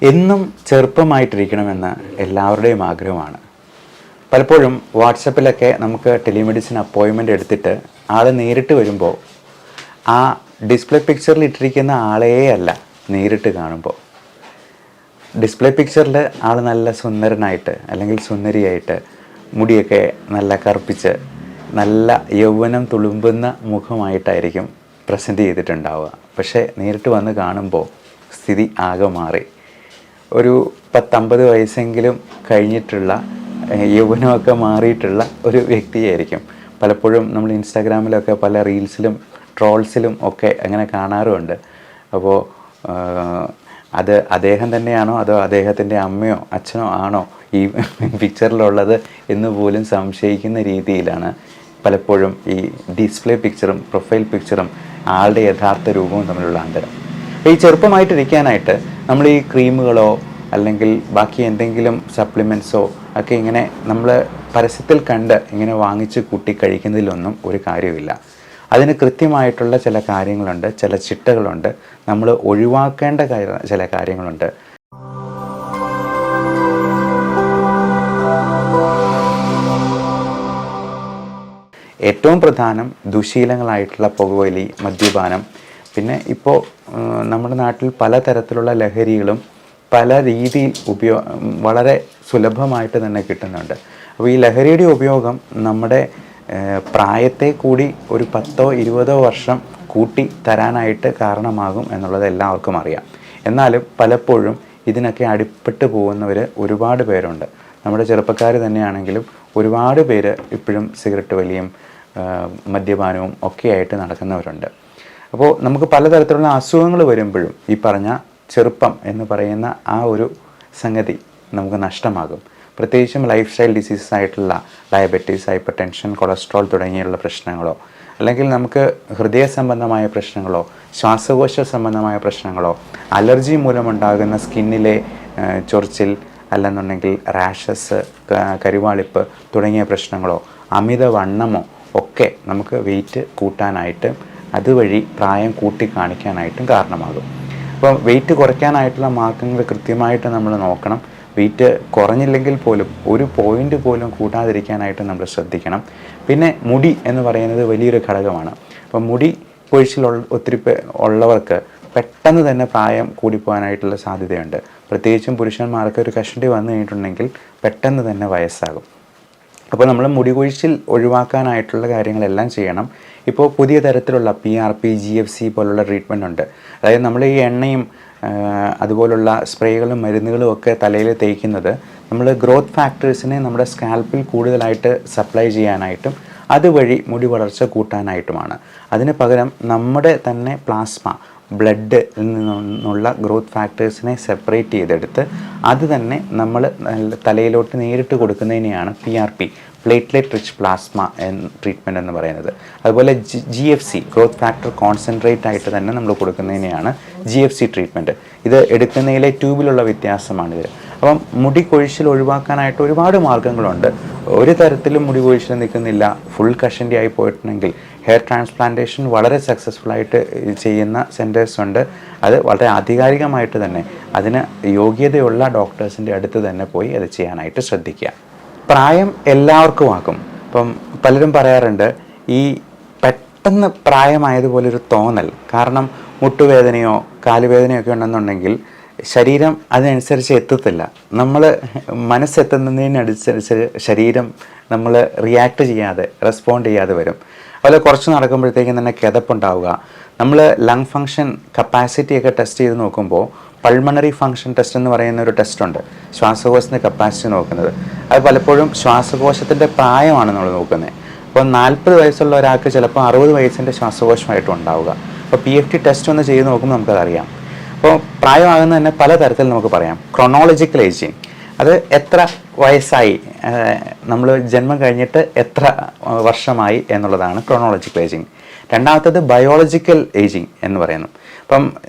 എന്നും ചെറുപ്പമായിട്ടിരിക്കണമെന്ന് എല്ലാവരുടെയും ആഗ്രഹമാണ്. പലപ്പോഴും വാട്സപ്പിലൊക്കെ നമുക്ക് ടെലിമെഡിസിൻ അപ്പോയിൻമെൻ്റ് എടുത്തിട്ട് ആൾ നേരിട്ട് വരുമ്പോൾ ആ ഡിസ്പ്ലേ പിക്ചറിൽ ഇട്ടിരിക്കുന്ന ആളെയേ അല്ല നേരിട്ട് കാണുമ്പോൾ. ഡിസ്പ്ലേ പിക്ചറിൽ ആൾ നല്ല സുന്ദരനായിട്ട് അല്ലെങ്കിൽ സുന്ദരിയായിട്ട് മുടിയൊക്കെ നല്ല കറുപ്പിച്ച് നല്ല യൗവനം തുളുമ്പുന്ന മുഖമായിട്ടായിരിക്കും പ്രസൻറ്റ് ചെയ്തിട്ടുണ്ടാവുക. പക്ഷേ നേരിട്ട് വന്ന് കാണുമ്പോൾ സ്ഥിതി ആകെ മാറി. ഒരു 10-50 വയസ്സെങ്കിലും കഴിഞ്ഞിട്ടുള്ള യൗവനമൊക്കെ മാറിയിട്ടുള്ള ഒരു വ്യക്തിയായിരിക്കും. പലപ്പോഴും നമ്മൾ ഇൻസ്റ്റാഗ്രാമിലൊക്കെ പല റീൽസിലും ട്രോൾസിലും ഒക്കെ അങ്ങനെ കാണാറുമുണ്ട്. അപ്പോൾ അത് അദ്ദേഹം തന്നെയാണോ അതോ അദ്ദേഹത്തിൻ്റെ അമ്മയോ അച്ഛനോ ആണോ ഈ പിക്ചറിലുള്ളത് എന്ന് പോലും സംശയിക്കുന്ന രീതിയിലാണ് പലപ്പോഴും ഈ ഡിസ്പ്ലേ പിക്ചറും പ്രൊഫൈൽ പിക്ചറും ആളുടെ യഥാർത്ഥ രൂപവും തമ്മിലുള്ള അന്തരം. ഈ ചെറുപ്പമായിട്ടിരിക്കാനായിട്ട് നമ്മൾ ഈ ക്രീമുകളോ അല്ലെങ്കിൽ ബാക്കി എന്തെങ്കിലും സപ്ലിമെൻറ്റ്സോ ഒക്കെ ഇങ്ങനെ നമ്മൾ പരസ്യത്തിൽ കണ്ട് ഇങ്ങനെ വാങ്ങിച്ച് കൂട്ടി കഴിക്കുന്നതിലൊന്നും ഒരു കാര്യമില്ല. അതിന് കൃത്യമായിട്ടുള്ള ചില കാര്യങ്ങളുണ്ട്, ചില ചിട്ടകളുണ്ട്, നമ്മൾ ഒഴിവാക്കേണ്ട ചില കാര്യങ്ങളുണ്ട്. ഏറ്റവും പ്രധാനം ദുശീലങ്ങളായിട്ടുള്ള പുകവലി, മദ്യപാനം, പിന്നെ ഇപ്പോൾ നമ്മുടെ നാട്ടിൽ പലതരത്തിലുള്ള ലഹരികളും പല രീതിയിൽ വളരെ സുലഭമായിട്ട് തന്നെ കിട്ടുന്നുണ്ട്. അപ്പോൾ ഈ ലഹരിയുടെ ഉപയോഗം നമ്മുടെ പ്രായത്തെ കൂടി ഒരു 10-20 വർഷം കൂട്ടി തരാനായിട്ട് കാരണമാകും എന്നുള്ളത് എല്ലാവർക്കും അറിയാം. എന്നാലും പലപ്പോഴും ഇതിനൊക്കെ അടിപ്പെട്ട് പോകുന്നവർ ഒരുപാട് പേരുണ്ട്. നമ്മുടെ ചെറുപ്പക്കാർ തന്നെയാണെങ്കിലും ഒരുപാട് പേര് ഇപ്പോഴും സിഗരറ്റ് വലിയും മദ്യപാനവും ഒക്കെയായിട്ട് നടക്കുന്നവരുണ്ട്. അപ്പോൾ നമുക്ക് പലതരത്തിലുള്ള അസുഖങ്ങൾ വരുമ്പോഴും ഈ പറഞ്ഞ ചെറുപ്പം എന്ന് പറയുന്ന ആ ഒരു സംഗതി നമുക്ക് നഷ്ടമാകും. പ്രത്യേകിച്ചും ലൈഫ് സ്റ്റൈൽ ഡിസീസസ് ആയിട്ടുള്ള ഡയബറ്റീസ്, ഹൈപ്പർ ടെൻഷൻ, കൊളസ്ട്രോൾ തുടങ്ങിയുള്ള പ്രശ്നങ്ങളോ അല്ലെങ്കിൽ നമുക്ക് ഹൃദയ സംബന്ധമായ പ്രശ്നങ്ങളോ ശ്വാസകോശ സംബന്ധമായ പ്രശ്നങ്ങളോ അലർജി മൂലമുണ്ടാകുന്ന സ്കിന്നിലെ ചൊറിച്ചിൽ അല്ലെന്നുണ്ടെങ്കിൽ റാഷസ്, കരിവാളിപ്പ് തുടങ്ങിയ പ്രശ്നങ്ങളോ അമിതവണ്ണമോ ഒക്കെ നമുക്ക് വെയിറ്റ് കൂട്ടാനായിട്ടും അതുവഴി പ്രായം കൂട്ടി കാണിക്കാനായിട്ടും കാരണമാകും. അപ്പോൾ വെയിറ്റ് കുറയ്ക്കാനായിട്ടുള്ള മാർഗങ്ങൾ കൃത്യമായിട്ട് നമ്മൾ നോക്കണം. വെയിറ്റ് കുറഞ്ഞില്ലെങ്കിൽ പോലും ഒരു പോയിൻ്റ് പോലും കൂട്ടാതിരിക്കാനായിട്ട് നമ്മൾ ശ്രദ്ധിക്കണം. പിന്നെ മുടി എന്ന് പറയുന്നത് വലിയൊരു ഘടകമാണ്. അപ്പം മുടി കൊഴിച്ചിൽ ഒത്തിരി ഉള്ളവർക്ക് പെട്ടെന്ന് തന്നെ പ്രായം കൂടിപ്പോകാനായിട്ടുള്ള സാധ്യതയുണ്ട്. പ്രത്യേകിച്ചും പുരുഷന്മാർക്ക് ഒരു കഷണ്ടി വന്നു കഴിഞ്ഞിട്ടുണ്ടെങ്കിൽ പെട്ടെന്ന് തന്നെ വയസ്സാകും. അപ്പോൾ നമ്മൾ മുടി കൊഴിച്ചിൽ ഒഴിവാക്കാനായിട്ടുള്ള കാര്യങ്ങളെല്ലാം ചെയ്യണം. ഇപ്പോൾ പുതിയ തരത്തിലുള്ള PRP, GFC പോലുള്ള ട്രീറ്റ്മെൻ്റ് ഉണ്ട്. അതായത് നമ്മൾ ഈ എണ്ണയും അതുപോലുള്ള സ്പ്രേകളും മരുന്നുകളും ഒക്കെ തലയിൽ തേക്കുന്നത് നമ്മൾ ഗ്രോത്ത് ഫാക്ടേഴ്സിനെ നമ്മുടെ സ്കാൽപ്പിൽ കൂടുതലായിട്ട് സപ്ലൈ ചെയ്യാനായിട്ടും അതുവഴി മുടി വളർച്ച കൂട്ടാനായിട്ടുമാണ്. അതിന് പകരം നമ്മുടെ തന്നെ പ്ലാസ്മ ബ്ലഡിൽ നിന്നുള്ള ഗ്രോത്ത് ഫാക്ടേഴ്സിനെ സെപ്പറേറ്റ് ചെയ്തെടുത്ത് അത് തന്നെ നമ്മൾ തലയിലോട്ട് നേരിട്ട് കൊടുക്കുന്നതിനെയാണ് PRP, platelet rich plasma treatment എന്ന് പറയുന്നത്. അതുപോലെ GFC, ഗ്രോത്ത് ഫാക്ടർ കോൺസെൻട്രേറ്റ് ആയിട്ട് തന്നെ നമ്മൾ കൊടുക്കുന്നതിനെയാണ് GFC ട്രീറ്റ്മെൻറ്റ്. ഇത് എടുക്കുന്നതിലെ ട്യൂബിലുള്ള വ്യത്യാസമാണിത്. അപ്പം മുടി കൊഴിച്ചിൽ ഒഴിവാക്കാനായിട്ട് ഒരുപാട് മാർഗ്ഗങ്ങളുണ്ട്. ഒരു തരത്തിലും മുടി കൊഴിച്ചിൽ നിൽക്കുന്നില്ല, ഫുൾ കഷണ്ടി ആയി പോയിട്ടുണ്ടെങ്കിൽ ഹെയർ ട്രാൻസ്പ്ലാന്റേഷൻ വളരെ സക്സസ്ഫുള്ളായിട്ട് ചെയ്യുന്ന സെൻറ്റേഴ്സ് ഉണ്ട്. അത് വളരെ ആധികാരികമായിട്ട് തന്നെ അതിന് യോഗ്യതയുള്ള ഡോക്ടേഴ്സിൻ്റെ അടുത്ത് തന്നെ പോയി അത് ചെയ്യാനായിട്ട് ശ്രദ്ധിക്കുക. പ്രായം എല്ലാവർക്കും ആക്കും. ഇപ്പം പലരും പറയാറുണ്ട് ഈ പെട്ടെന്ന് പ്രായമായതുപോലൊരു തോന്നൽ. കാരണം മുട്ടുവേദനയോ കാലുവേദനയോ ഒക്കെ ഉണ്ടെന്നുണ്ടെങ്കിൽ ശരീരം അതിനനുസരിച്ച് എത്തത്തില്ല. നമ്മൾ മനസ്സെത്തുന്നതിനനുസരിച്ച് ശരീരം നമ്മൾ റിയാക്ട് ചെയ്യാതെ റെസ്പോണ്ട് ചെയ്യാതെ വരും. അതുപോലെ കുറച്ച് നടക്കുമ്പോഴത്തേക്കും തന്നെ കിതപ്പുണ്ടാവുക. നമ്മൾ ലങ് ഫങ്ഷൻ കപ്പാസിറ്റിയൊക്കെ ടെസ്റ്റ് ചെയ്ത് നോക്കുമ്പോൾ പൾമണറി ഫങ്ഷൻ ടെസ്റ്റ് എന്ന് പറയുന്ന ഒരു ടെസ്റ്റുണ്ട്, ശ്വാസകോശത്തിൻ്റെ കപ്പാസിറ്റി നോക്കുന്നത്. അത് പലപ്പോഴും ശ്വാസകോശത്തിൻ്റെ പ്രായമാണ് നമ്മൾ നോക്കുന്നത്. അപ്പോൾ 40 വയസ്സുള്ള ഒരാൾക്ക് ചിലപ്പോൾ 60 വയസ്സിൻ്റെ ശ്വാസകോശമായിട്ടും ഉണ്ടാവുക. അപ്പോൾ PFT ടെസ്റ്റ് ഒന്ന് ചെയ്ത് നോക്കുമ്പോൾ നമുക്കതറിയാം. അപ്പോൾ പ്രായമാകുന്ന തന്നെ പലതരത്തിൽ നമുക്ക് പറയാം. ക്രോണോളജിക്കൽ ഏജിങ്, അത് എത്ര വയസ്സായി, നമ്മൾ ജന്മം കഴിഞ്ഞിട്ട് എത്ര വർഷമായി എന്നുള്ളതാണ് ക്രോണോളജിക്കൽ ഏജിങ്. രണ്ടാമത്തത് ബയോളജിക്കൽ ഏജിങ് എന്ന് പറയുന്നു. അപ്പം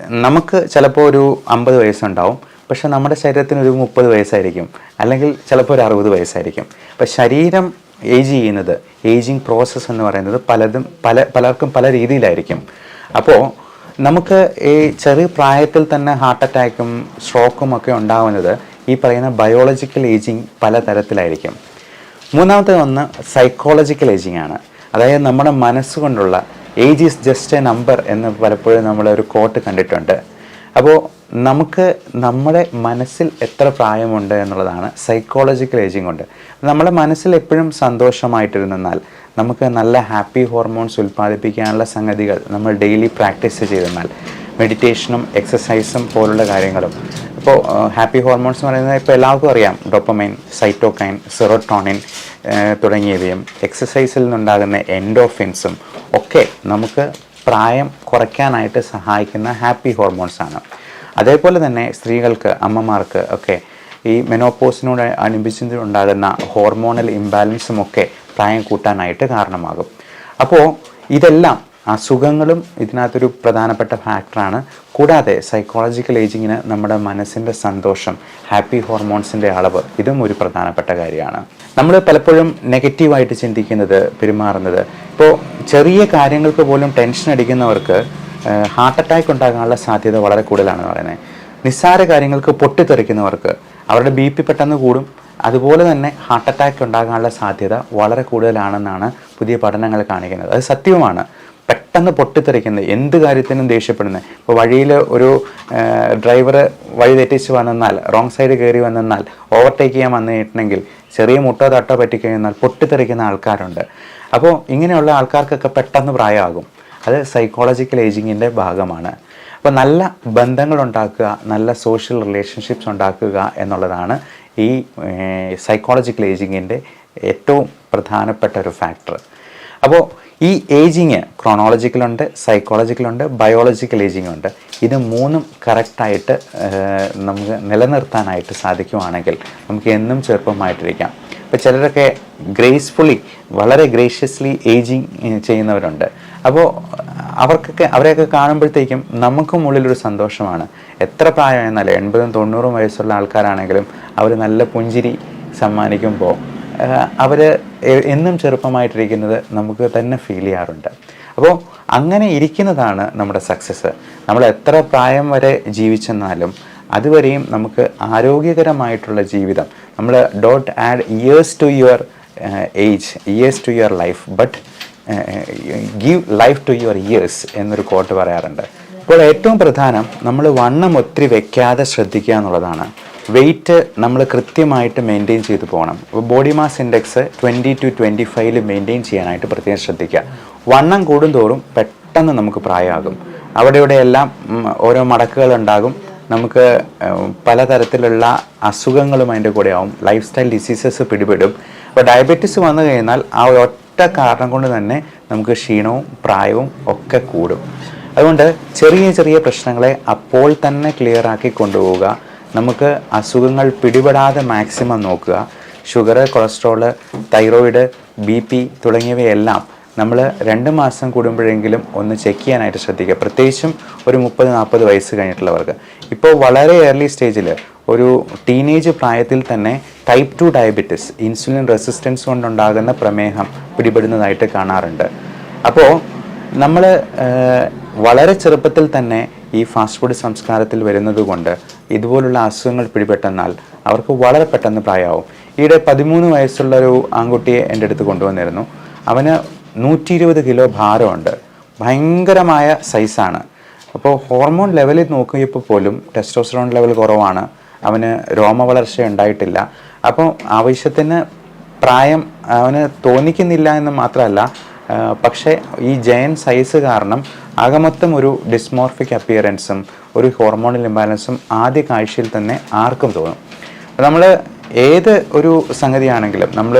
നമുക്ക് ചിലപ്പോൾ ഒരു 50 വയസ്സുണ്ടാവും, പക്ഷെ നമ്മുടെ ശരീരത്തിന് ഒരു 30 വയസ്സായിരിക്കും, അല്ലെങ്കിൽ ചിലപ്പോൾ ഒരു 60 വയസ്സായിരിക്കും. അപ്പം ശരീരം ഏജ് ചെയ്യുന്നത്, ഏജിങ് പ്രോസസ്സ് എന്ന് പറയുന്നത് പലർക്കും പല രീതിയിലായിരിക്കും. അപ്പോൾ നമുക്ക് ഈ ചെറിയ പ്രായത്തിൽ തന്നെ ഹാർട്ട് അറ്റാക്കും സ്ട്രോക്കും ഒക്കെ ഉണ്ടാകുന്നത് ഈ പറയുന്ന ബയോളജിക്കൽ ഏജിങ് പലതരത്തിലായിരിക്കും. മൂന്നാമത്തെ ഒന്ന് സൈക്കോളജിക്കൽ ഏജിങ് ആണ്. അതായത് നമ്മുടെ മനസ്സുകൊണ്ടുള്ള age is just a number എന്ന് പലപ്പോഴും നമ്മളൊരു കോട്ട് കണ്ടിട്ടുണ്ട്. അപ്പോൾ നമുക്ക് നമ്മുടെ മനസ്സിൽ എത്ര പ്രായമുണ്ട് എന്നുള്ളതാണ് സൈക്കോളജിക്കൽ ഏജിങ് കൊണ്ട്. നമ്മുടെ മനസ്സിൽ എപ്പോഴും സന്തോഷമായിട്ടിരുന്നാൽ, നമുക്ക് നല്ല ഹാപ്പി ഹോർമോൺസ് ഉൽപ്പാദിപ്പിക്കാനുള്ള സംഗതികൾ നമ്മൾ ഡെയിലി പ്രാക്ടീസ് ചെയ്തെന്നാൽ, മെഡിറ്റേഷനും എക്സസൈസും പോലുള്ള കാര്യങ്ങളും. ഇപ്പോൾ ഹാപ്പി ഹോർമോൺസ് എന്ന് പറയുന്നത് ഇപ്പോൾ എല്ലാവർക്കും അറിയാം, ഡോപ്പമൈൻ, സൈറ്റോകൈൻ, സെറോട്ടോണിൻ തുടങ്ങിയവയും എക്സസൈസിൽ നിന്നുണ്ടാകുന്ന എൻഡോർഫിൻസും ഒക്കെ നമുക്ക് പ്രായം കുറയ്ക്കാനായിട്ട് സഹായിക്കുന്ന ഹാപ്പി ഹോർമോൺസാണ്. അതേപോലെ തന്നെ സ്ത്രീകൾക്ക്, അമ്മമാർക്ക് ഒക്കെ ഈ മെനോപോസിനോട് അനുബന്ധിച്ചുണ്ടാകുന്ന ഹോർമോണൽ ഇംബാലൻസും ഒക്കെ പ്രായം കൂട്ടാനായിട്ട് കാരണമാകും. അപ്പോൾ ഇതെല്ലാം അസുഖങ്ങളും ഇതിനകത്തൊരു പ്രധാനപ്പെട്ട ഫാക്ടറാണ്. കൂടാതെ സൈക്കോളജിക്കൽ ഏജിങ്ങിന് നമ്മുടെ മനസ്സിൻ്റെ സന്തോഷം, ഹാപ്പി ഹോർമോൺസിൻ്റെ അളവ്, ഇതും ഒരു പ്രധാനപ്പെട്ട കാര്യമാണ്. നമ്മൾ പലപ്പോഴും നെഗറ്റീവായിട്ട് ചിന്തിക്കുന്നത്, പെരുമാറുന്നത്, ഇപ്പോൾ ചെറിയ കാര്യങ്ങൾക്ക് പോലും ടെൻഷൻ അടിക്കുന്നവർക്ക് ഹാർട്ട് അറ്റാക്ക് ഉണ്ടാകാനുള്ള സാധ്യത വളരെ കൂടുതലാണെന്ന് പറയുന്നത്. നിസ്സാര കാര്യങ്ങൾക്ക് പൊട്ടിത്തെറിക്കുന്നവർക്ക് അവരുടെ BP പെട്ടെന്ന് കൂടും. അതുപോലെ തന്നെ ഹാർട്ട് അറ്റാക്ക് ഉണ്ടാകാനുള്ള സാധ്യത വളരെ കൂടുതലാണെന്നാണ് പുതിയ പഠനങ്ങൾ കാണിക്കുന്നത്. അത് സത്യവുമാണ്. പെട്ടെന്ന് പൊട്ടിത്തെറിക്കുന്നത്, എന്ത് കാര്യത്തിനും ദേഷ്യപ്പെടുന്നത്. ഇപ്പോൾ വഴിയിൽ ഒരു ഡ്രൈവർ വഴി തെറ്റിച്ച് വന്നാൽ, റോങ് സൈഡ് കയറി വന്നാൽ, ഓവർടേക്ക് ചെയ്യാൻ വന്നിട്ടുണ്ടെങ്കിൽ ചെറിയ മുട്ടോ തട്ടോ പറ്റിക്കഴിഞ്ഞാൽ പൊട്ടിത്തെറിക്കുന്ന ആൾക്കാരുണ്ട്. അപ്പോൾ ഇങ്ങനെയുള്ള ആൾക്കാർക്കൊക്കെ പെട്ടെന്ന് പ്രായമാകും. അത് സൈക്കോളജിക്കൽ ഏജിങ്ങിൻ്റെ ഭാഗമാണ്. അപ്പോൾ നല്ല ബന്ധങ്ങൾ ഉണ്ടാക്കുക, നല്ല സോഷ്യൽ റിലേഷൻഷിപ്സ് ഉണ്ടാക്കുക എന്നുള്ളതാണ് ഈ സൈക്കോളജിക്കൽ ഏജിങ്ങിൻ്റെ ഏറ്റവും പ്രധാനപ്പെട്ട ഒരു ഫാക്ടർ. അപ്പോൾ ഈ ഏജിങ് ക്രോണോളജിക്കലുണ്ട്, സൈക്കോളജിക്കലുണ്ട്, ബയോളജിക്കൽ ഏജിങ് ഉണ്ട്. ഇത് മൂന്നും കറക്റ്റായിട്ട് നമുക്ക് നിലനിർത്താനായിട്ട് സാധിക്കുവാണെങ്കിൽ നമുക്ക് എന്നും ചെറുപ്പമായിട്ടിരിക്കാം. ഇപ്പോൾ ചിലരൊക്കെ ഗ്രേസ്ഫുള്ളി, വളരെ ഗ്രേഷ്യസ്ലി ഏജിങ് ചെയ്യുന്നവരുണ്ട്. അപ്പോൾ അവരെയൊക്കെ കാണുമ്പോഴത്തേക്കും നമുക്കും ഉള്ളിലൊരു സന്തോഷമാണ്. എത്ര പ്രായമായെന്നാലും 80-90 വയസ്സുള്ള ആൾക്കാരാണെങ്കിലും അവർ നല്ല പുഞ്ചിരി സമ്മാനിക്കുമ്പോൾ അവർ എന്നും ചെറുപ്പമായിട്ടിരിക്കുന്നത് നമുക്ക് തന്നെ ഫീൽ ചെയ്യാറുണ്ട്. അപ്പോൾ അങ്ങനെ ഇരിക്കുന്നതാണ് നമ്മുടെ സക്സസ്. നമ്മൾ എത്ര പ്രായം വരെ ജീവിച്ചെന്നാലും അതുവരെയും നമുക്ക് ആരോഗ്യകരമായിട്ടുള്ള ജീവിതം, നമ്മൾ don't add years to your age, years to your life, but give life to your years എന്നൊരു കോട്ട് പറയാറുണ്ട്. അപ്പോൾ ഏറ്റവും പ്രധാനം നമ്മൾ വണ്ണം ഒത്തിരി വെക്കാതെ ശ്രദ്ധിക്കുക എന്നുള്ളതാണ്. വെയിറ്റ് നമ്മൾ കൃത്യമായിട്ട് മെയിൻറ്റെയിൻ ചെയ്തു പോകണം. Body mass index 20 to 25 maintain ചെയ്യാനായിട്ട് പ്രത്യേകം ശ്രദ്ധിക്കുക. വണ്ണം കൂടുന്തോറും പെട്ടെന്ന് നമുക്ക് പ്രായമാകും. അവിടെയെല്ലാം ഓരോ മടക്കുകൾ ഉണ്ടാകും. നമുക്ക് പലതരത്തിലുള്ള അസുഖങ്ങളും അതിൻ്റെ കൂടെ ആവും. ലൈഫ് സ്റ്റൈൽ ഡിസീസസ് പിടിപെടും. അപ്പോൾ ഡയബറ്റീസ് വന്നു കഴിഞ്ഞാൽ ആ ഒറ്റ കാരണം കൊണ്ട് തന്നെ നമുക്ക് ക്ഷീണവും പ്രായവും ഒക്കെ കൂടും. അതുകൊണ്ട് ചെറിയ ചെറിയ പ്രശ്നങ്ങളെ അപ്പോൾ തന്നെ ക്ലിയർ ആക്കി കൊണ്ടുപോവുക. നമുക്ക് അസുഖങ്ങൾ പിടിപെടാതെ മാക്സിമം നോക്കുക. ഷുഗർ, കൊളസ്ട്രോള്, തൈറോയിഡ്, BP തുടങ്ങിയവയെല്ലാം നമ്മൾ 2 മാസം കൂടുമ്പോഴെങ്കിലും ഒന്ന് ചെക്ക് ചെയ്യാനായിട്ട് ശ്രദ്ധിക്കുക. പ്രത്യേകിച്ചും ഒരു 30-40 വയസ്സ് കഴിഞ്ഞിട്ടുള്ളവർക്ക്. ഇപ്പോൾ വളരെ ഏർലി സ്റ്റേജിൽ, ഒരു ടീനേജ് പ്രായത്തിൽ തന്നെ ടൈപ്പ് 2 ഡയബറ്റിസ്, ഇൻസുലിൻ റെസിസ്റ്റൻസ് കൊണ്ടുണ്ടാകുന്ന പ്രമേഹം പിടിപെടുന്നതായിട്ട് കാണാറുണ്ട്. അപ്പോൾ നമ്മൾ വളരെ ചെറുപ്പത്തിൽ തന്നെ ഈ ഫാസ്റ്റ് ഫുഡ് സംസ്കാരത്തിൽ വരുന്നത് കൊണ്ട് ഇതുപോലുള്ള അസുഖങ്ങൾ പിടിപെട്ടെന്നാൽ അവർക്ക് വളരെ പെട്ടെന്ന് പ്രായമാവും. ഈയിടെ 13 വയസ്സുള്ളൊരു ആൺകുട്ടിയെ എൻ്റെ അടുത്ത് കൊണ്ടുവന്നിരുന്നു. അവന് 120 കിലോ ഭാരമുണ്ട്. ഭയങ്കരമായ സൈസാണ്. അപ്പോൾ ഹോർമോൺ ലെവലിൽ നോക്കിയപ്പോൾ പോലും ടെസ്റ്റോസ്റ്ററോൺ ലെവൽ കുറവാണ്. അവന് രോമവളർച്ച ഉണ്ടായിട്ടില്ല. അപ്പോൾ ആവശ്യത്തിന് പ്രായം അവന് തോന്നിക്കുന്നില്ല എന്ന് മാത്രമല്ല, പക്ഷേ ഈ ജയൻറ്റ് സൈസ് കാരണം ആകമൊത്തം ഒരു ഡിസ്മോർഫിക് അപ്പിയറൻസും ഒരു ഹോർമോണൽ ഇംബാലൻസും ആദ്യ കാഴ്ചയിൽ തന്നെ ആർക്കും തോന്നും. നമ്മൾ ഏത് ഒരു സംഗതിയാണെങ്കിലും, നമ്മൾ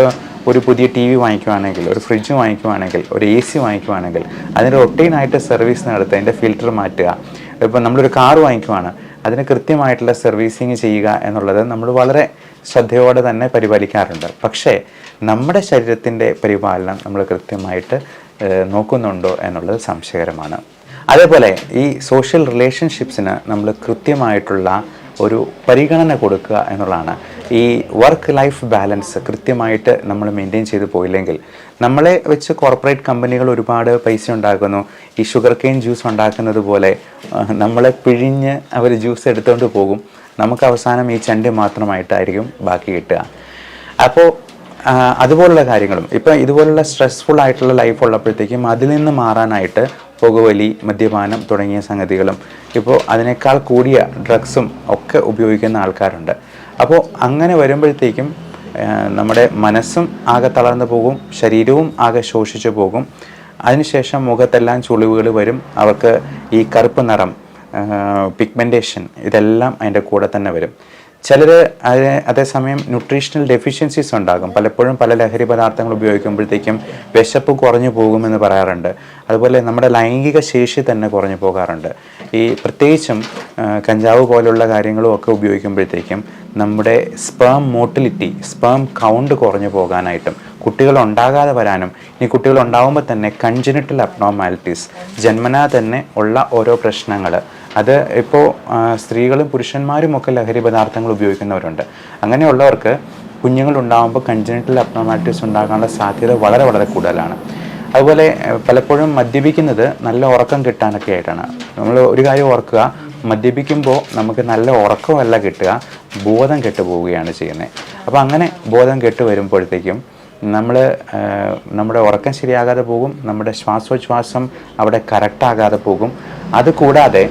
ഒരു പുതിയ TV വാങ്ങിക്കുവാണെങ്കിൽ, ഒരു ഫ്രിഡ്ജ് വാങ്ങിക്കുവാണെങ്കിൽ, ഒരു AC വാങ്ങിക്കുവാണെങ്കിൽ അതിൻ്റെ റൊട്ടീനായിട്ട് സർവീസ് നടത്തുക, അതിൻ്റെ ഫിൽറ്റർ മാറ്റുക. ഇപ്പോൾ നമ്മളൊരു കാർ വാങ്ങിക്കുവാണ്, അതിന് കൃത്യമായിട്ടുള്ള സർവീസിങ് ചെയ്യുക എന്നുള്ളത് നമ്മൾ വളരെ ശ്രദ്ധയോടെ തന്നെ പരിപാലിക്കാറുണ്ട്. പക്ഷേ നമ്മുടെ ശരീരത്തിൻ്റെ പരിപാലനം നമ്മൾ കൃത്യമായിട്ട് നോക്കുന്നുണ്ടോ എന്നുള്ളത് സംശയകരമാണ്. അതേപോലെ ഈ സോഷ്യൽ റിലേഷൻഷിപ്സിന് നമ്മൾ കൃത്യമായിട്ടുള്ള ഒരു പരിഗണന കൊടുക്കുക എന്നുള്ളതാണ്. ഈ വർക്ക് ലൈഫ് ബാലൻസ് കൃത്യമായിട്ട് നമ്മൾ മെയിൻറ്റെയിൻ ചെയ്ത് പോയില്ലെങ്കിൽ, നമ്മളെ വെച്ച് കോർപ്പറേറ്റ് കമ്പനികൾ ഒരുപാട് പൈസ ഉണ്ടാക്കുന്നു. ഈ ഷുഗർ കെയിൻ ജ്യൂസ് ഉണ്ടാക്കുന്നത് പോലെ നമ്മളെ പിഴിഞ്ഞ് അവർ ജ്യൂസ് എടുത്തുകൊണ്ട് പോകും. നമുക്ക് അവസാനം ഈ ചണ്ടി മാത്രമായിട്ടായിരിക്കും ബാക്കി കിട്ടുക. അപ്പോൾ അതുപോലുള്ള കാര്യങ്ങളും ഇപ്പം ഇതുപോലുള്ള സ്ട്രെസ്ഫുൾ ആയിട്ടുള്ള ലൈഫ് ഉള്ളപ്പോഴത്തേക്കും അതിൽ നിന്ന് മാറാനായിട്ട് പുകവലി, മദ്യപാനം തുടങ്ങിയ സംഗതികളും ഇപ്പോൾ അതിനേക്കാൾ കൂടിയ ഡ്രഗ്സും ഒക്കെ ഉപയോഗിക്കുന്ന ആൾക്കാരുണ്ട്. അപ്പോൾ അങ്ങനെ വരുമ്പോഴത്തേക്കും നമ്മുടെ മനസ്സും ആകെ തളർന്നു പോകും, ശരീരവും ആകെ ശോഷിച്ചു പോകും. അതിനുശേഷം മുഖത്തെല്ലാം ചുളിവുകൾ വരും. അവർക്ക് ഈ കറുപ്പ് നിറം, പിഗ്മെൻറ്റേഷൻ ഇതെല്ലാം അതിൻ്റെ കൂടെ തന്നെ വരും. ചിലർ അതേസമയം ന്യൂട്രീഷണൽ ഡെഫിഷ്യൻസീസ് ഉണ്ടാകും. പലപ്പോഴും പല ലഹരി പദാർത്ഥങ്ങൾ ഉപയോഗിക്കുമ്പോഴത്തേക്കും വിശപ്പ് കുറഞ്ഞു പോകുമെന്ന് പറയാറുണ്ട്. അതുപോലെ നമ്മുടെ ലൈംഗിക ശേഷി തന്നെ കുറഞ്ഞു പോകാറുണ്ട്. ഈ പ്രത്യേകിച്ചും കഞ്ചാവ് പോലുള്ള കാര്യങ്ങളും ഒക്കെ ഉപയോഗിക്കുമ്പോഴത്തേക്കും നമ്മുടെ സ്പേം മോട്ടിലിറ്റി, സ്പേം കൗണ്ട് കുറഞ്ഞു പോകാനായിട്ടും കുട്ടികൾ ഉണ്ടാകാതെ വരാനും, ഇനി കുട്ടികൾ ഉണ്ടാകുമ്പോൾ തന്നെ കൺജനിറ്റൽ അബ്നോർമാലിറ്റീസ്, ജന്മനാ തന്നെ ഉള്ള ഓരോ പ്രശ്നങ്ങൾ, അത് ഇപ്പോൾ സ്ത്രീകളും പുരുഷന്മാരും ഒക്കെ ലഹരി പദാർത്ഥങ്ങൾ ഉപയോഗിക്കുന്നവരുണ്ട്. അങ്ങനെയുള്ളവർക്ക് കുഞ്ഞുങ്ങളുണ്ടാകുമ്പോൾ കൺജനിറ്റൽ അബ്നോർമാലിറ്റീസ് ഉണ്ടാകാനുള്ള സാധ്യത വളരെ വളരെ കൂടുതലാണ്. അതുപോലെ പലപ്പോഴും മദ്യപിക്കുന്നത് നല്ല ഉറക്കം കിട്ടാനൊക്കെ ആയിട്ടാണ്. നമ്മൾ ഒരു കാര്യം ഓർക്കുക, മദ്യപിക്കുമ്പോൾ നമുക്ക് നല്ല ഉറക്കമല്ല കിട്ടുക, ബോധം കെട്ടു പോവുകയാണ് ചെയ്യുന്നത്. അപ്പോൾ അങ്ങനെ ബോധം കെട്ട് വരുമ്പോഴത്തേക്കും നമ്മുടെ ഉറക്കം ശരിയാകാതെ പോകും, നമ്മുടെ ശ്വാസോച്ഛ്വാസം അവിടെ കറക്റ്റാകാതെ പോകും. അതുകൂടാതെ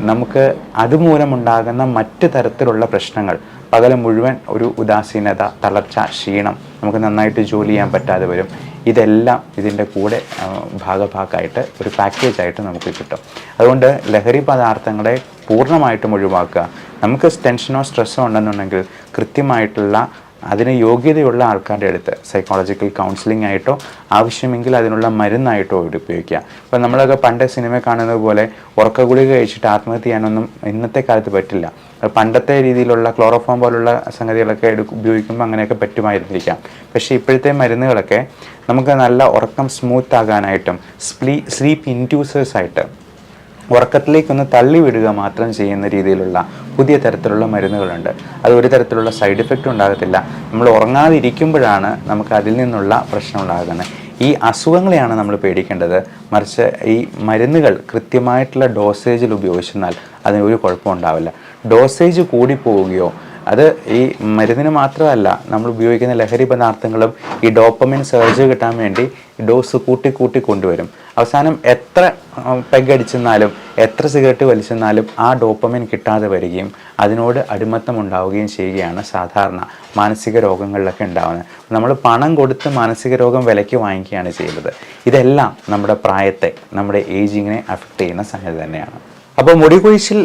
നമുക്ക് അതുമൂലമുണ്ടാകുന്ന മറ്റ് തരത്തിലുള്ള പ്രശ്നങ്ങൾ, പകൽ മുഴുവൻ ഒരു ഉദാസീനത, തളർച്ച, ക്ഷീണം, നമുക്ക് നന്നായിട്ട് ജോലി ചെയ്യാൻ പറ്റാതെ വരും. ഇതെല്ലാം ഇതിൻ്റെ കൂടെ ഭാഗമായിട്ട് ഒരു പാക്കേജായിട്ട് നമുക്ക് കിട്ടും. അതുകൊണ്ട് ലഹരി പദാർത്ഥങ്ങളെ പൂർണ്ണമായിട്ടും ഒഴിവാക്കുക. നമുക്ക് ടെൻഷനോ സ്ട്രെസ്സോ ഉണ്ടെന്നുണ്ടെങ്കിൽ കൃത്യമായിട്ടുള്ള അതിന് യോഗ്യതയുള്ള ആൾക്കാരുടെ അടുത്ത് സൈക്കോളജിക്കൽ കൗൺസിലിംഗ് ആയിട്ടോ ആവശ്യമെങ്കിൽ അതിനുള്ള മരുന്നായിട്ടോ ഉപയോഗിക്കുക. ഇപ്പോൾ നമ്മളൊക്കെ പണ്ട് സിനിമ കാണുന്നത് പോലെ ഉറക്ക ഗുളിക കഴിച്ചിട്ട് ആത്മഹത്യ ചെയ്യാനൊന്നും ഇന്നത്തെ കാലത്ത് പറ്റില്ല. പണ്ടത്തെ രീതിയിലുള്ള ക്ലോറോഫോം പോലുള്ള സംഗതികളൊക്കെ ഉപയോഗിക്കുമ്പോൾ അങ്ങനെയൊക്കെ പറ്റുമായിരുന്നിരിക്കാം. പക്ഷേ ഇപ്പോഴത്തെ മരുന്നുകളൊക്കെ നമുക്ക് നല്ല ഉറക്കം സ്മൂത്ത് ആകാനായിട്ടും സ്ലീപ്പ് ഇൻഡ്യൂസേഴ്സായിട്ട് ഉറക്കത്തിലേക്കൊന്ന് തള്ളിവിടുക മാത്രം ചെയ്യുന്ന രീതിയിലുള്ള പുതിയ തരത്തിലുള്ള മരുന്നുകളുണ്ട്. അത് ഒരു തരത്തിലുള്ള സൈഡ് എഫക്റ്റും ഉണ്ടാകത്തില്ല. നമ്മൾ ഉറങ്ങാതിരിക്കുമ്പോഴാണ് നമുക്ക് അതിൽ നിന്നുള്ള പ്രശ്നം ഉണ്ടാകുന്നത്. ഈ അസുഖങ്ങളെയാണ് നമ്മൾ പേടിക്കേണ്ടത്. മറിച്ച് ഈ മരുന്നുകൾ കൃത്യമായിട്ടുള്ള ഡോസേജിൽ ഉപയോഗിച്ചെന്നാൽ അതിന് ഒരു കുഴപ്പവും ഉണ്ടാവില്ല. ഡോസേജ് കൂടിപ്പോവുകയോ, അത് ഈ മരുന്നിന് മാത്രമല്ല, നമ്മൾ ഉപയോഗിക്കുന്ന ലഹരി പദാർത്ഥങ്ങളും ഈ ഡോപ്പമിൻ സർജ് കിട്ടാൻ വേണ്ടി ഡോസ് കൂട്ടി കൊണ്ടുവരും. അവസാനം എത്ര പെഗടിച്ചെന്നാലും എത്ര സിഗരറ്റ് വലിച്ചെന്നാലും ആ ഡോപ്പമിൻ കിട്ടാതെ വരികയും അതിനോട് അടിമത്തം ഉണ്ടാവുകയും ചെയ്യുകയാണ് സാധാരണ മാനസിക രോഗങ്ങളിലൊക്കെ ഉണ്ടാകുന്നത്. നമ്മൾ പണം കൊടുത്ത് മാനസിക രോഗം വിലയ്ക്ക് വാങ്ങിക്കുകയാണ് ചെയ്യുന്നത്. ഇതെല്ലാം നമ്മുടെ പ്രായത്തെ, നമ്മുടെ ഏജിങ്ങിനെ അഫക്റ്റ് ചെയ്യുന്ന സംഗതി തന്നെയാണ്. അപ്പോൾ മുടി കൊഴിച്ചിൽ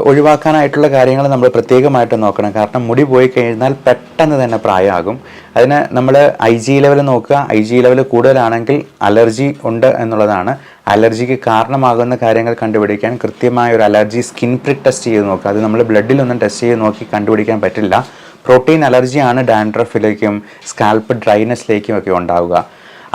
ഒഴിവാക്കാനായിട്ടുള്ള കാര്യങ്ങൾ നമ്മൾ പ്രത്യേകമായിട്ട് നോക്കണം. കാരണം മുടി പോയി കഴിഞ്ഞാൽ പെട്ടെന്ന് തന്നെ പ്രായമാകും. അതിന് നമ്മൾ IG ലെവൽ നോക്കുക. IG ലെവൽ കൂടുതലാണെങ്കിൽ അലർജി ഉണ്ട് എന്നുള്ളതാണ്. അലർജിക്ക് കാരണമാകുന്ന കാര്യങ്ങൾ കണ്ടുപിടിക്കാൻ കൃത്യമായ ഒരു അലർജി സ്കിൻ പ്രിക്ക് ടെസ്റ്റ് ചെയ്ത് നോക്കുക. അത് നമ്മൾ ബ്ലഡിലൊന്നും ടെസ്റ്റ് ചെയ്ത് നോക്കി കണ്ടുപിടിക്കാൻ പറ്റില്ല. പ്രോട്ടീൻ അലർജിയാണ് ഡാൻഡ്രഫിലേക്കും സ്കാൽപ്പ് ഡ്രൈനെസ്സിലേക്കും ഒക്കെ ഉണ്ടാവുക.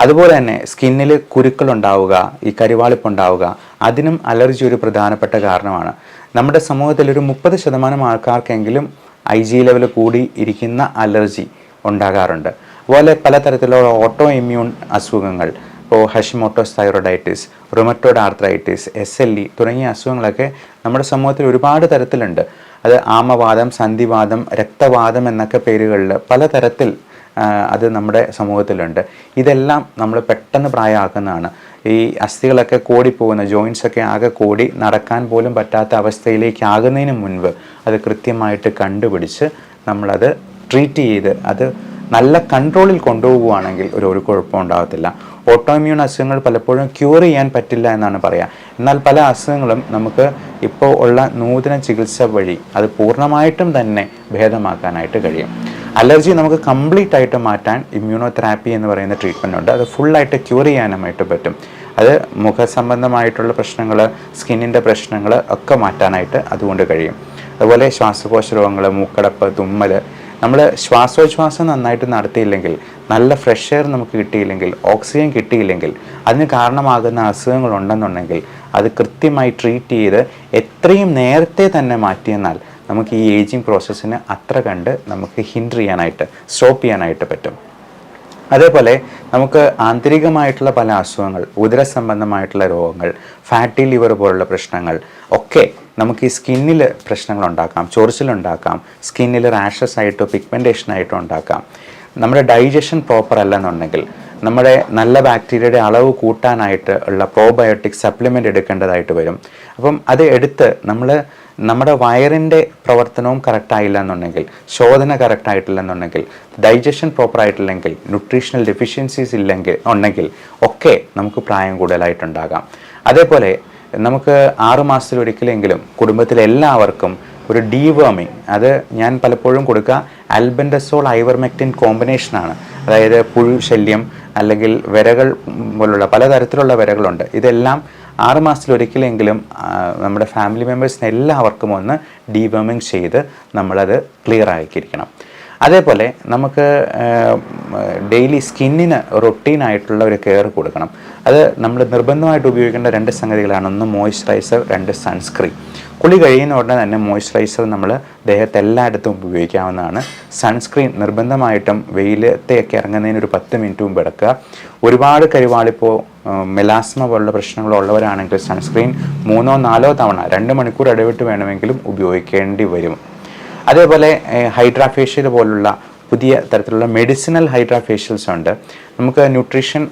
അതുപോലെ തന്നെ സ്കിന്നിൽ കുരുക്കളുണ്ടാവുക, ഈ കരിവാളിപ്പുണ്ടാവുക, അതിനും അലർജി ഒരു പ്രധാനപ്പെട്ട കാരണമാണ്. നമ്മുടെ സമൂഹത്തിൽ ഒരു 30% ആൾക്കാർക്കെങ്കിലും IG ലെവൽ കൂടി ഇരിക്കുന്ന അലർജി ഉണ്ടാകാറുണ്ട്. അതുപോലെ പലതരത്തിലുള്ള ഓട്ടോ ഇമ്മ്യൂൺ അസുഖങ്ങൾ, ഇപ്പോൾ Hashimoto's thyroiditis, rheumatoid arthritis, SLE തുടങ്ങിയ അസുഖങ്ങളൊക്കെ നമ്മുടെ സമൂഹത്തിൽ ഒരുപാട് തരത്തിലുണ്ട്. അത് ആമവാദം, സന്ധിവാദം, രക്തവാദം എന്നൊക്കെ പേരുകളിൽ പലതരത്തിൽ അത് നമ്മുടെ സമൂഹത്തിലുണ്ട്. ഇതെല്ലാം നമ്മൾ പെട്ടെന്ന് പ്രായമാക്കുന്നതാണ്. ഈ അസ്ഥികളൊക്കെ കോടിപ്പോകുന്ന, ജോയിൻസൊക്കെ ആകെ കോടി നടക്കാൻ പോലും പറ്റാത്ത അവസ്ഥയിലേക്ക് ആകുന്നതിന് മുൻപ് അത് കൃത്യമായിട്ട് കണ്ടുപിടിച്ച് നമ്മളത് ട്രീറ്റ് ചെയ്ത് അത് നല്ല കൺട്രോളിൽ കൊണ്ടുപോകുകയാണെങ്കിൽ ഒരു കുഴപ്പം ഉണ്ടാകത്തില്ല. ഓട്ടോ ഇമ്മ്യൂൺ അസുഖങ്ങൾ പലപ്പോഴും ക്യൂർ ചെയ്യാൻ പറ്റില്ല എന്നാണ് പറയുക. എന്നാൽ പല അസുഖങ്ങളും നമുക്ക് ഇപ്പോൾ ഉള്ള നൂതന ചികിത്സ വഴി അത് പൂർണ്ണമായിട്ടും തന്നെ ഭേദമാക്കാനായിട്ട് കഴിയും. അലർജി നമുക്ക് കംപ്ലീറ്റ് ആയിട്ട് മാറ്റാൻ ഇമ്മ്യൂണോതെറാപ്പി എന്ന് പറയുന്ന ട്രീറ്റ്മെൻ്റ് ഉണ്ട്. അത് ഫുള്ളായിട്ട് ക്യൂർ ചെയ്യാനുമായിട്ട് പറ്റും. അത് മുഖസംബന്ധമായിട്ടുള്ള പ്രശ്നങ്ങൾ, സ്കിന്നിൻ്റെ പ്രശ്നങ്ങൾ ഒക്കെ മാറ്റാനായിട്ട് അതുകൊണ്ട് കഴിയും. അതുപോലെ ശ്വാസകോശ രോഗങ്ങൾ, മൂക്കടപ്പ്, തുമ്മൽ, നമ്മൾ ശ്വാസോച്ഛ്വാസം നന്നായിട്ട് നടത്തിയില്ലെങ്കിൽ, നല്ല ഫ്രഷ് എയർ നമുക്ക് കിട്ടിയില്ലെങ്കിൽ, ഓക്സിജൻ കിട്ടിയില്ലെങ്കിൽ, അതിന് കാരണമാകുന്ന അസുഖങ്ങളുണ്ടെന്നുണ്ടെങ്കിൽ അത് കൃത്യമായി ട്രീറ്റ് ചെയ്ത് എത്രയും നേരത്തെ തന്നെ മാറ്റിയെന്നാൽ നമുക്ക് ഈ ഏജിങ് പ്രോസസ്സിന് അത്ര കണ്ട് നമുക്ക് ഹിൻഡർ ചെയ്യാനായിട്ട്, സ്റ്റോപ്പ് ചെയ്യാനായിട്ട് പറ്റും. അതേപോലെ നമുക്ക് ആന്തരികമായിട്ടുള്ള പല അസുഖങ്ങൾ, ഉദര സംബന്ധമായിട്ടുള്ള രോഗങ്ങൾ, ഫാറ്റി ലിവർ പോലുള്ള പ്രശ്നങ്ങൾ ഒക്കെ നമുക്ക് ഈ സ്കിന്നിൽ പ്രശ്നങ്ങൾ ഉണ്ടാക്കാം, ചൊറിച്ചിലുണ്ടാക്കാം, സ്കിന്നിൽ റാഷസ് ആയിട്ടോ പിഗ്മെൻറ്റേഷനായിട്ടോ ഉണ്ടാക്കാം. നമ്മുടെ ഡൈജഷൻ പ്രോപ്പർ അല്ലെന്നുണ്ടെങ്കിൽ നമ്മുടെ നല്ല ബാക്ടീരിയയുടെ അളവ് കൂട്ടാനായിട്ട് ഉള്ള പ്രോബയോട്ടിക് സപ്ലിമെൻ്റ് എടുക്കേണ്ടതായിട്ട് വരും. അപ്പം അത് എടുത്ത് നമ്മുടെ വയറിൻ്റെ പ്രവർത്തനവും കറക്റ്റായില്ല എന്നുണ്ടെങ്കിൽ, ശോധന കറക്റ്റായിട്ടില്ലെന്നുണ്ടെങ്കിൽ, ഡൈജഷൻ പ്രോപ്പറായിട്ടില്ലെങ്കിൽ, ന്യൂട്രീഷണൽ ഡെഫിഷ്യൻസീസ് ഉണ്ടെങ്കിൽ ഒക്കെ നമുക്ക് പ്രായം കൂടുതലായിട്ടുണ്ടാകാം. അതേപോലെ നമുക്ക് 6 മാസത്തിലൊരിക്കലെങ്കിലും കുടുംബത്തിലെല്ലാവർക്കും ഒരു ഡീവേമിങ്, അത് ഞാൻ പലപ്പോഴും കൊടുക്കുക ആൽബൻഡസോൾ ഐവർമെക്റ്റിൻ കോമ്പിനേഷനാണ്. അതായത് പുഴു ശല്യം അല്ലെങ്കിൽ വിരകൾ പോലുള്ള പലതരത്തിലുള്ള വിരകളുണ്ട്. ഇതെല്ലാം 6 മാസത്തിലൊരിക്കലെങ്കിലും നമ്മുടെ ഫാമിലി മെമ്പേഴ്സിന് എല്ലാവർക്കും ഒന്ന് ഡീവേമിങ് ചെയ്ത് നമ്മളത് ക്ലിയർ ആക്കിയിരിക്കണം. അതേപോലെ നമുക്ക് ഡെയിലി സ്കിന്നിന് റൊട്ടീനായിട്ടുള്ള ഒരു കെയർ കൊടുക്കണം. അത് നമ്മൾ നിർബന്ധമായിട്ട് ഉപയോഗിക്കേണ്ട 2 സംഗതികളാണ്. ഒന്ന് മോയ്സ്ചറൈസർ, 2 സൺസ്ക്രീൻ. കുളി കഴിയുന്ന ഉടനെ തന്നെ മോയ്സ്ചറൈസർ നമ്മൾ ദേഹത്ത് എല്ലായിടത്തും ഉപയോഗിക്കാവുന്നതാണ്. സൺസ്ക്രീൻ നിർബന്ധമായിട്ടും വെയിലത്തെയൊക്കെ ഇറങ്ങുന്നതിന് ഒരു 10 മിനിറ്റ് മുമ്പ് എടുക്കുക. ഒരുപാട് കരിവാളിപ്പോ മെലാസ്മ പോലുള്ള പ്രശ്നങ്ങളുള്ളവരാണെങ്കിൽ സൺസ്ക്രീൻ 3-4 തവണ 2 മണിക്കൂർ ഇടവിട്ട് വേണമെങ്കിലും ഉപയോഗിക്കേണ്ടി വരും. അതേപോലെ ഹൈഡ്രാഫേഷ്യൽ പോലുള്ള പുതിയ തരത്തിലുള്ള മെഡിസിനൽ ഹൈഡ്രാഫേഷ്യൽസ് ഉണ്ട്. നമുക്ക് ന്യൂട്രീഷൻ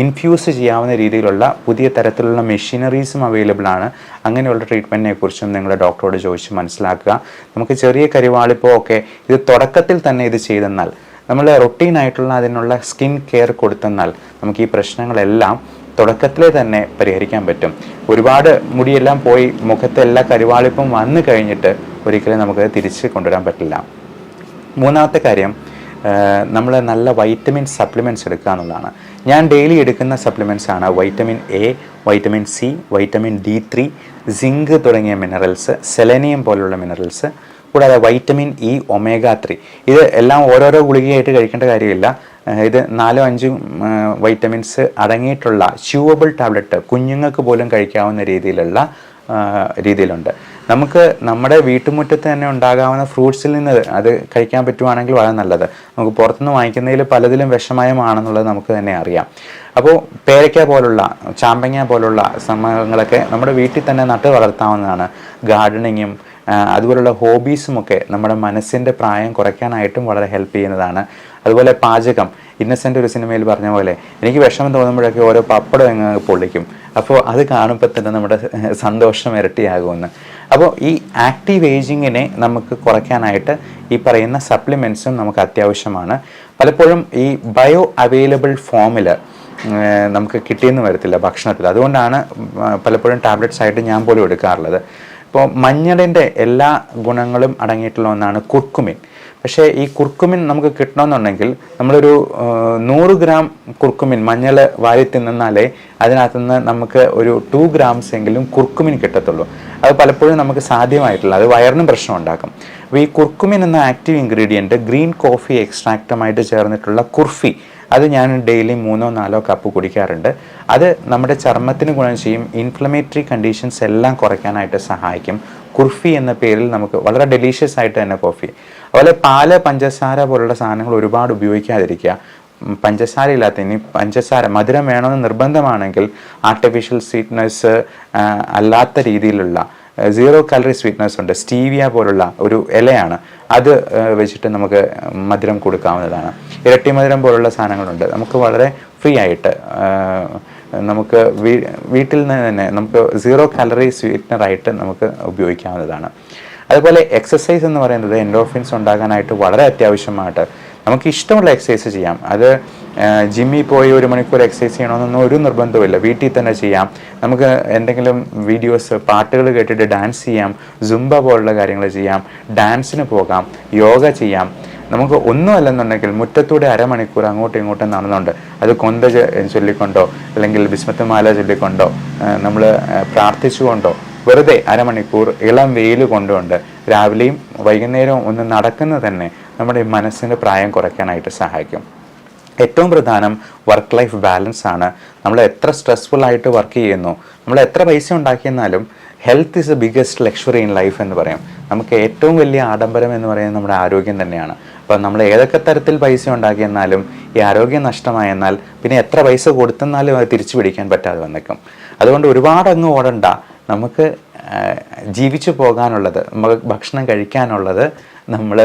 ഇൻഫ്യൂസ് ചെയ്യാവുന്ന രീതിയിലുള്ള പുതിയ തരത്തിലുള്ള മെഷീനറീസും അവൈലബിൾ ആണ്. അങ്ങനെയുള്ള ട്രീറ്റ്മെൻറ്റിനെ കുറിച്ചും നിങ്ങളുടെ ഡോക്ടറോട് ചോദിച്ച് മനസ്സിലാക്കുക. നമുക്ക് ചെറിയ കരിവാളിപ്പോ ഒക്കെ ഇത് തുടക്കത്തിൽ തന്നെ ഇത് ചെയ്തെന്നാൽ, നമ്മൾ റൊട്ടീനായിട്ടുള്ള അതിനുള്ള സ്കിൻ കെയർ കൊടുത്തെന്നാൽ നമുക്ക് ഈ പ്രശ്നങ്ങളെല്ലാം തുടക്കത്തിലെ തന്നെ പരിഹരിക്കാൻ പറ്റും. ഒരുപാട് മുടിയെല്ലാം പോയി മുഖത്തെ എല്ലാ കരിവാളിപ്പും വന്നു കഴിഞ്ഞിട്ട് ഒരിക്കലും നമുക്ക് തിരിച്ച് കൊണ്ടുവരാൻ പറ്റില്ല. മൂന്നാമത്തെ കാര്യം, നമ്മൾ നല്ല വൈറ്റമിൻ സപ്ലിമെൻറ്റ്സ് എടുക്കുക എന്നുള്ളതാണ്. ഞാൻ ഡെയിലി എടുക്കുന്ന സപ്ലിമെൻറ്റ്സ് ആണ് vitamin A, vitamin C, vitamin D3, zinc തുടങ്ങിയ മിനറൽസ്, സെലനിയം പോലുള്ള മിനറൽസ്, കൂടാതെ വൈറ്റമിൻ ഇ, ഒമേഗ 3. ഇത് എല്ലാം ഓരോരോ ഗുളികയായിട്ട് കഴിക്കേണ്ട കാര്യമില്ല. ഇത് 4-5 വൈറ്റമിൻസ് അടങ്ങിയിട്ടുള്ള ച്യൂവബിൾ ടാബ്ലറ്റ് കുഞ്ഞുങ്ങൾക്ക് പോലും കഴിക്കാവുന്ന രീതിയിലുണ്ട്. നമുക്ക് നമ്മുടെ വീട്ടുമുറ്റത്ത് തന്നെ ഉണ്ടാകാവുന്ന ഫ്രൂട്ട്സിൽ നിന്ന് അത് കഴിക്കാൻ പറ്റുവാണെങ്കിൽ വളരെ നല്ലത്. നമുക്ക് പുറത്തുനിന്ന് വാങ്ങിക്കുന്നതിൽ പലതിലും വിഷമയമാണെന്നുള്ളത് നമുക്ക് തന്നെ അറിയാം. അപ്പോൾ പേരയ്ക്ക പോലുള്ള, ചാമ്പങ്ങ പോലുള്ള സംഭവങ്ങളൊക്കെ നമ്മുടെ വീട്ടിൽ തന്നെ നട്ട് വളർത്താവുന്നതാണ്. ഗാർഡനിങ്ങും അതുപോലുള്ള ഹോബീസുമൊക്കെ നമ്മുടെ മനസ്സിൻ്റെ പ്രായം കുറയ്ക്കാനായിട്ടും വളരെ ഹെൽപ്പ് ചെയ്യുന്നതാണ്. അതുപോലെ പാചകം, ഇന്നസെൻ്റ് ഒരു സിനിമയിൽ പറഞ്ഞ പോലെ എനിക്ക് വിഷമം തോന്നുമ്പോഴൊക്കെ ഓരോ പപ്പടം അങ്ങ് പൊള്ളിക്കും. അപ്പോൾ അത് കാണുമ്പോൾ തന്നെ നമ്മുടെ സന്തോഷം ഇരട്ടിയാകുമെന്ന്. അപ്പോൾ ഈ ആക്റ്റീവ് ഏജിങ്ങിനെ നമുക്ക് കുറയ്ക്കാനായിട്ട് ഈ പറയുന്ന സപ്ലിമെൻറ്റ്സും നമുക്ക് അത്യാവശ്യമാണ്. പലപ്പോഴും ഈ ബയോ അവൈലബിൾ ഫോമിൽ നമുക്ക് കിട്ടിയെന്ന് വരത്തില്ല ഭക്ഷണത്തിൽ. അതുകൊണ്ടാണ് പലപ്പോഴും ടാബ്ലറ്റ്സ് ആയിട്ട് ഞാൻ പോലും എടുക്കാറുള്ളത്. ഇപ്പോൾ മഞ്ഞളിൻ്റെ എല്ലാ ഗുണങ്ങളും അടങ്ങിയിട്ടുള്ള ഒന്നാണ് കുർക്കുമിൻ. പക്ഷേ ഈ കുർക്കുമിൻ നമുക്ക് കിട്ടണമെന്നുണ്ടെങ്കിൽ നമ്മളൊരു 100 ഗ്രാം കുർക്കുമിൻ മഞ്ഞൾ വാരി തിന്നാലേ അതിനകത്തുനിന്ന് നമുക്ക് ഒരു 2 ഗ്രാംസ് എങ്കിലും കുർക്കുമിൻ കിട്ടത്തുള്ളൂ. അത് പലപ്പോഴും നമുക്ക് സാധ്യമായിട്ടില്ല. അത് വയറിനും പ്രശ്നം ഉണ്ടാക്കും. അപ്പോൾ ഈ കുർക്കുമിൻ എന്ന ആക്റ്റീവ് ഇൻഗ്രീഡിയൻറ്റ് ഗ്രീൻ കോഫി എക്സ്ട്രാക്റ്റുമായിട്ട് ചേർന്നിട്ടുള്ള കുർഫി, അത് ഞാൻ ഡെയിലി 3-4 കപ്പ് കുടിക്കാറുണ്ട്. അത് നമ്മുടെ ചർമ്മത്തിന് ഗുണം ചെയ്യും. ഇൻഫ്ലമേറ്ററി കണ്ടീഷൻസ് എല്ലാം കുറയ്ക്കാനായിട്ട് സഹായിക്കും. കുർഫി എന്ന പേരിൽ നമുക്ക് വളരെ ഡെലീഷ്യസ് ആയിട്ട് തന്നെ കോഫി. അതുപോലെ പാല്, പഞ്ചസാര പോലുള്ള സാധനങ്ങൾ ഒരുപാട് ഉപയോഗിക്കാതിരിക്കുക. പഞ്ചസാര ഇല്ലാത്ത, ഇനി പഞ്ചസാര മധുരം വേണമെന്ന് നിർബന്ധമാണെങ്കിൽ ആർട്ടിഫിഷ്യൽ സ്വീറ്റ്നസ് അല്ലാത്ത രീതിയിലുള്ള 0 കാലറി സ്വീറ്റ്നസ് ഉണ്ട്. സ്റ്റീവിയ പോലുള്ള ഒരു ഇലയാണ്, അത് വെച്ചിട്ട് നമുക്ക് മധുരം കൊടുക്കാവുന്നതാണ്. ഇരട്ടി മധുരം പോലുള്ള സാധനങ്ങളുണ്ട്. നമുക്ക് വളരെ ഫ്രീ ആയിട്ട് നമുക്ക് വീട്ടിൽ നിന്ന് തന്നെ നമുക്ക് 0 കാലറി സ്വീറ്റ്നറായിട്ട് നമുക്ക് ഉപയോഗിക്കാവുന്നതാണ്. അതുപോലെ എക്സസൈസ് എന്ന് പറയുന്നത് എൻഡോർഫിൻസ് ഉണ്ടാകാനായിട്ട് വളരെ അത്യാവശ്യമായിട്ട് നമുക്ക് ഇഷ്ടമുള്ള എക്സസൈസ് ചെയ്യാം. അത് ജിമ്മിൽ പോയി 1 മണിക്കൂർ എക്സസൈസ് ചെയ്യണമെന്നൊന്നും ഒരു നിർബന്ധമില്ല. വീട്ടിൽ തന്നെ ചെയ്യാം. നമുക്ക് എന്തെങ്കിലും വീഡിയോസ്, പാട്ടുകൾ കേട്ടിട്ട് ഡാൻസ് ചെയ്യാം. സുംബ പോലുള്ള കാര്യങ്ങൾ ചെയ്യാം. ഡാൻസിന് പോകാം. യോഗ ചെയ്യാം. നമുക്ക് ഒന്നുമല്ലെന്നുണ്ടെങ്കിൽ മുറ്റത്തൂടെ 1/2 മണിക്കൂർ അങ്ങോട്ടും ഇങ്ങോട്ടും നടന്നുകൊണ്ട്, അത് കൊന്ത ചൊല്ലിക്കൊണ്ടോ അല്ലെങ്കിൽ ബിസ്മത്തുമാല ചൊല്ലിക്കൊണ്ടോ നമ്മൾ പ്രാർത്ഥിച്ചുകൊണ്ടോ വെറുതെ 1/2 മണിക്കൂർ ഇളം വെയിൽ കൊണ്ടുകൊണ്ട് രാവിലെയും വൈകുന്നേരവും ഒന്ന് നടക്കുന്നത് തന്നെ നമ്മുടെ മനസ്സിൻ്റെ പ്രായം കുറയ്ക്കാനായിട്ട് സഹായിക്കും. ഏറ്റവും പ്രധാനം വർക്ക് ലൈഫ് ബാലൻസ് ആണ്. നമ്മൾ എത്ര സ്ട്രെസ്ഫുൾ ആയിട്ട് വർക്ക് ചെയ്യുന്നു, നമ്മൾ എത്ര പൈസ ഉണ്ടാക്കിയെന്നാലും health is a biggest luxury in life എന്ന് പറയും. നമുക്ക് ഏറ്റവും വലിയ ആഡംബരം എന്ന് പറയുന്നത് നമ്മുടെ ആരോഗ്യം തന്നെയാണ്. അപ്പോൾ നമ്മൾ ഏതൊക്കെ തരത്തിൽ പൈസ ഉണ്ടാക്കിയെന്നാലും ഈ ആരോഗ്യം നഷ്ടമായെന്നാൽ പിന്നെ എത്ര പൈസ കൊടുത്തെന്നാലും അത് തിരിച്ചു പിടിക്കാൻ പറ്റാതെ വന്നേക്കും. അതുകൊണ്ട് ഒരുപാട് അങ്ങ് ഓടണ്ട. നമുക്ക് ജീവിച്ചു പോകാനുള്ളത്, നമുക്ക് ഭക്ഷണം കഴിക്കാനുള്ളത് നമ്മൾ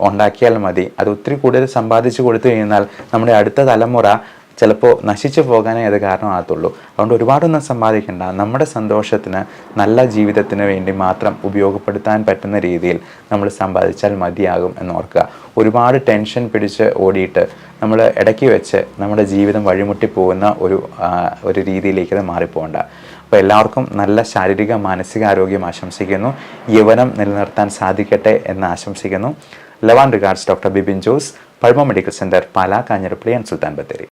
ഉണ്ടാക്കിയാൽ മതി. അത് ഒത്തിരി കൂടുതൽ സമ്പാദിച്ചു കൊടുത്തു കഴിഞ്ഞാൽ നമ്മുടെ അടുത്ത തലമുറ ചിലപ്പോൾ നശിച്ചു പോകാനേ അത് കാരണമാകത്തുള്ളൂ. അതുകൊണ്ട് ഒരുപാടൊന്നും സമ്പാദിക്കേണ്ട. നമ്മുടെ സന്തോഷത്തിന്, നല്ല ജീവിതത്തിന് വേണ്ടി മാത്രം ഉപയോഗപ്പെടുത്താൻ പറ്റുന്ന രീതിയിൽ നമ്മൾ സമ്പാദിച്ചാൽ മതിയാകും എന്നോർക്കുക. ഒരുപാട് ടെൻഷൻ പിടിച്ച് ഓടിയിട്ട് നമ്മൾ ഇടയ്ക്ക് വെച്ച് നമ്മുടെ ജീവിതം വഴിമുട്ടി പോകുന്ന ഒരു രീതിയിലേക്ക് അത് മാറിപ്പോകണ്ട. അപ്പോൾ എല്ലാവർക്കും നല്ല ശാരീരിക മാനസിക ആരോഗ്യം ആശംസിക്കുന്നു. യൗവനം നിലനിർത്താൻ സാധിക്കട്ടെ എന്ന് ആശംസിക്കുന്നു. Love and regards doctor Bibin Jose, pulmo medical centre, Pala, Kanjirappally and Sultan Bathery.